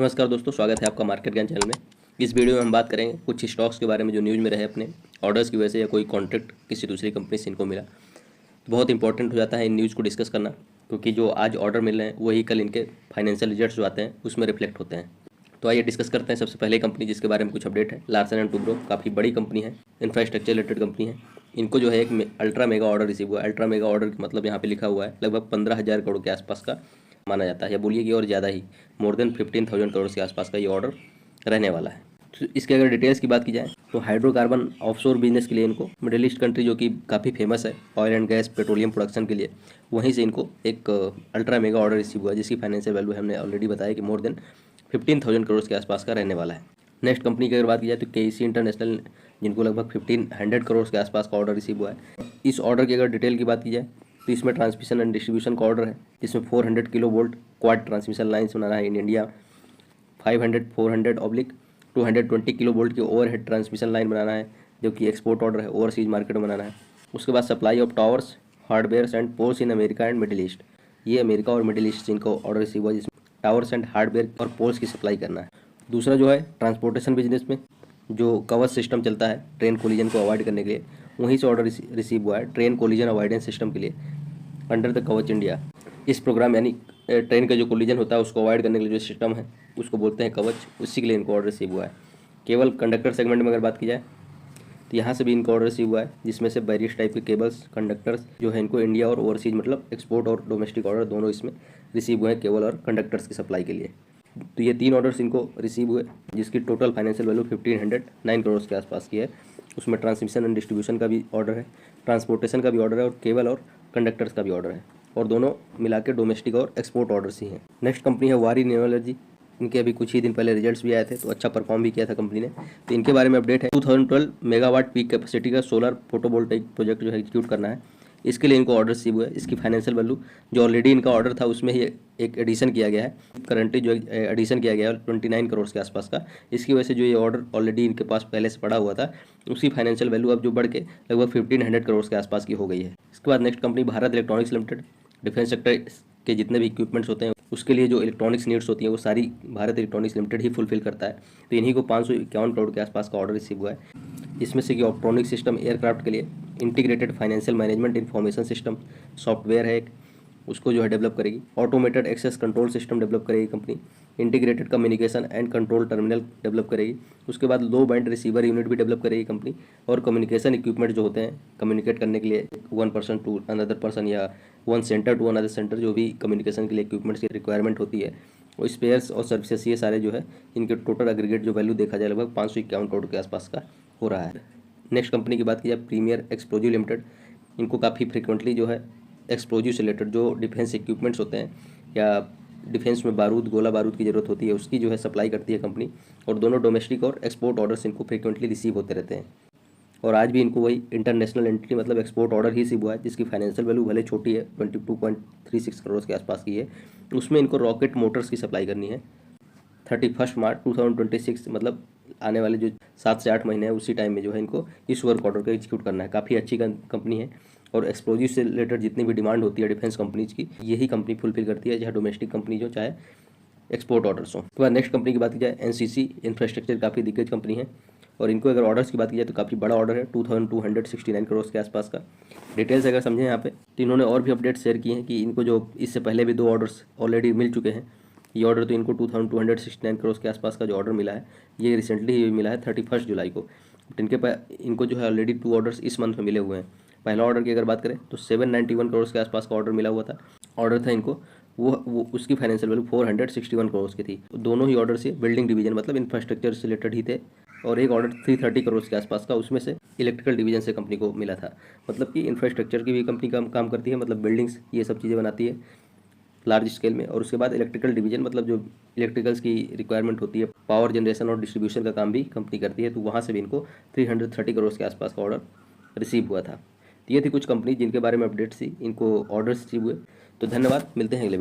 नमस्कार दोस्तों, स्वागत है आपका मार्केट ज्ञान चैनल में। इस वीडियो में हम बात करेंगे कुछ स्टॉक्स के बारे में जो न्यूज़ में रहे अपने ऑर्डर्स की वजह से या कोई कॉन्ट्रैक्ट किसी दूसरी कंपनी से इनको मिला। तो बहुत इंपॉर्टेंट हो जाता है इन न्यूज़ को डिस्कस करना, क्योंकि जो आज ऑर्डर मिल रहे हैं वही कल इनके फाइनेंशियल रिजल्ट्स जो आते हैं उसमें रिफ्लेक्ट होते हैं। तो आइए डिस्कस करते हैं। सबसे पहले कंपनी जिसके बारे में कुछ अपडेट है, लार्सन एंड टुब्रो। काफ़ी बड़ी कंपनी है, इंफ्रास्ट्रक्चर रिलेटेड कंपनी है। इनको जो है एक अल्ट्रा मेगा ऑर्डर रिसीव हुआ है। अल्ट्रा मेगा ऑर्डर मतलब यहाँ पे लिखा हुआ है लगभग 15,000 करोड़ के आसपास का माना जाता है, या बोलिए कि और ज़्यादा ही, मोर देन 15,000 करोड़ के आसपास का ये ऑर्डर रहने वाला है। तो इसके अगर डिटेल्स की बात की जाए तो हाइड्रोकार्बन ऑफशोर बिजनेस के लिए इनको मिडिल ईस्ट कंट्री जो कि काफ़ी फेमस है oil and gas petroleum production के लिए, वहीं से इनको एक अल्ट्रा मेगा ऑर्डर रिसीव हुआ है, जिसकी फाइनेंशियल वैल्यू हमने ऑलरेडी बताया कि मोर देन 15,000 करोड़ के आसपास का रहने वाला है। नेक्स्ट कंपनी की अगर बात की जाए तो केईसी इंटरनेशनल, जिनको लगभग 1500 करोड़ के आसपास का ऑर्डर रिसीव हुआ है। इस ऑर्डर की अगर डिटेल की बात की जाए तो इसमें ट्रांसमिशन एंड डिस्ट्रीब्यूशन का ऑर्डर है, जिसमें 400 kilo volt quad transmission lines बनाना है in India, 500 400 oblique 220 kilo volt की ओवरहेड ट्रांसमिशन लाइन बनाना है, जो कि एक्सपोर्ट ऑर्डर है, ओवरसीज मार्केट में बनाना है। उसके बाद supply of towers, hardware and poles in America and Middle East. ये अमेरिका और मिडिल ईस्ट से इनको ऑर्डर रिसीव हुआ, जिसमें टावर्स एंड हार्डवेयर और पोल्स की सप्लाई करना है। दूसरा जो है ट्रांसपोर्टेशन बिजनेस में जो कवच सिस्टम चलता है ट्रेन कोलिजन को अवॉइड करने के लिए, वहीं से ऑर्डर रिसीव हुआ है ट्रेन कोलिजन अवॉइडेंस सिस्टम के लिए अंडर द कवच इंडिया। इस प्रोग्राम यानी ट्रेन का जो कोलिजन होता है उसको अवॉइड करने के लिए जो सिस्टम है उसको बोलते हैं कवच, उसी के लिए इनको ऑर्डर रिसीव हुआ है। केवल कंडक्टर सेगमेंट में अगर बात की जाए तो यहाँ से भी इनको ऑर्डर रिसीव हुआ है, जिसमें से वेरियस टाइप के केबल्स कंडक्टर्स जो है इनको इंडिया और ओवरसीज मतलब एक्सपोर्ट और डोमेस्टिक ऑर्डर दोनों इसमें रिसीव हुए हैं केबल और कंडक्टर्स की सप्लाई के लिए। तो ये 3 ऑर्डर्स इनको रिसीव हुए, जिसकी टोटल फाइनेंशियल वैल्यू 1509 करोड़ के आसपास की है। उसमें ट्रांसमिशन एंड डिस्ट्रीब्यूशन का भी ऑर्डर है, ट्रांसपोर्टेशन का भी ऑर्डर है और केबल और कंडक्टर्स का भी ऑर्डर है, और दोनों मिला के डोमेस्टिक और एक्सपोर्ट ऑर्डर्स ही हैं। नेक्स्ट कंपनी है वारी न्यू एनर्जी। इनके अभी कुछ ही दिन पहले रिजल्ट्स भी आए थे, तो अच्छा परफॉर्म भी किया था कंपनी ने। तो इनके बारे में अपडेट है, 2012 मेगावाट पीक कैपेसिटी का सोलर फोटोवोल्टेइक प्रोजेक्ट जो है एग्जीक्यूट करना है, इसके लिए इनको ऑर्डर रिसीव हुआ है। इसकी फाइनेंशियल वैल्यू जो ऑलरेडी इनका ऑर्डर था उसमें ही एक एडिशन किया गया है, करंटली जो एडिशन किया गया है 29 करोड़ के आसपास का। इसकी वजह से जो ये ऑर्डर ऑलरेडी इनके पास पहले से पड़ा हुआ था उसकी फाइनेंशियल वैल्यू अब जो बढ़ के लगभग 1500 करोड़ के आसपास की हो गई है। इसके बाद next company Bharat electronics limited. Defence sector के जितने भी इक्विपमेंट्स होते हैं उसके लिए जो इलेक्ट्रॉनिक्स नीड्स होती हैं वो सारी भारत इलेक्ट्रॉनिक्स लिमिटेड ही फुलफिल करता है। तो इन्हीं को 551 करोड़ के आसपास का ऑर्डर रिसीव हुआ है, इसमें से कि ऑप्ट्रॉनिक सिस्टम एयरक्राफ्ट के लिए integrated financial management information system software है एक, उसको जो है डेवलप करेगी। Automated access control system develop करेगी कंपनी। Integrated communication and control terminal develop करेगी। उसके बाद लो बैंड रिसीवर यूनिट भी डेवलप करेगी कंपनी। और कम्युनिकेशन इक्विपमेंट जो होते हैं कम्युनिकेट करने के लिए one person to another person या one centre to another centre, जो भी कम्युनिकेशन के लिए इक्विपमेंट्स की रिक्वायरमेंट होती है, वो स्पेयर्स और सर्विसेज, ये सारे जो है इनके टोटल एग्रीगेट जो वैल्यू देखा जाए लगभग 551 करोड़ के आसपास का हो रहा है। नेक्स्ट कंपनी की बात की जाए प्रीमियर एक्सप्लोजिव लिमिटेड। इनको काफ़ी फ्रिक्वेंटली जो है एक्सप्लोजिव से रिलेटेड जो डिफेंस इक्विपमेंट्स होते हैं या डिफेंस में बारूद गोला बारूद की ज़रूरत होती है उसकी जो है सप्लाई करती है कंपनी, और दोनों डोमेस्टिक और एक्सपोर्ट ऑर्डर्स इनको फ्रिक्वेंटली रिसीव होते रहते हैं। और आज भी इनको वही इंटरनेशनल एंटिटी मतलब एक्सपोर्ट ऑर्डर ही रिसीव हुआ है, जिसकी फाइनेंशियल वैल्यू भले छोटी है 22.36 करोड़ के आसपास की है। उसमें इनको रॉकेट मोटर्स की सप्लाई करनी है। 31 मार्च 2026 मतलब आने वाले जो 7 से 8 महीने हैं उसी टाइम में जो है इनको इस वर्क ऑर्डर को एग्जीक्यूट करना है। काफ़ी अच्छी कंपनी है, और एक्सप्लोजिव से रिलेटेड जितनी भी डिमांड होती है डिफेंस कंपनीज की, यही कंपनी फुलफिल करती है, चाहे डोमेस्टिक कंपनी जो चाहे एक्सपोर्ट ऑर्डर्स हो। तो नेक्स्ट कंपनी की बात की जाए एनसीसी इंफ्रास्ट्रक्चर, काफ़ी दिग्गज कंपनी है, और इनको अगर ऑर्डर्स की बात की जाए तो काफ़ी बड़ा ऑर्डर है 2269 करोड़ के आसपास का। डिटेल्स अगर समझें यहाँ पे तो इन्होंने और भी अपडेट शेयर किए हैं कि इनको जो इससे पहले भी 2 ऑर्डर्स ऑलरेडी मिल चुके हैं। ये ऑर्डर तो इनको 2269 करोड़ के आसपास का जो ऑर्डर मिला है ये रिसेंटली ही मिला है 31 जुलाई को। इनको जो है ऑलरेडी 2 ऑर्डर्स इस मंथ में मिले हुए हैं। पहला ऑर्डर की अगर बात करें तो 791 करोड़ के आसपास का ऑर्डर मिला हुआ था, ऑर्डर था इनको, वो उसकी फाइनेंशियल वैल्यू 461 करोड़ की थी। दोनों ही ऑर्डर से बिल्डिंग डिवीजन मतलब इंफ्रास्ट्रक्चर से रिलेटेड ही थे, और एक ऑर्डर 330 करोड़ के आसपास का उसमें से इलेक्ट्रिकल डिवीजन से कंपनी को मिला था। मतलब कि इंफ्रास्ट्रक्चर की भी कंपनी काम करती है, मतलब बिल्डिंग्स ये सब चीज़ें बनाती है लार्ज स्केल में। और उसके बाद इलेक्ट्रिकल डिवीजन मतलब जो इलेक्ट्रिकल्स की रिक्वायरमेंट होती है, पावर जनरेशन और डिस्ट्रीब्यूशन का काम भी कंपनी करती है। तो वहाँ से भी इनको 330 करोड़ के आसपास का ऑर्डर रिसीव हुआ था। तो ये थी कुछ कंपनी जिनके बारे में अपडेट्स थी, इनको ऑर्डर्स रिसीव हुए। तो धन्यवाद, मिलते हैं अगले वीडियो।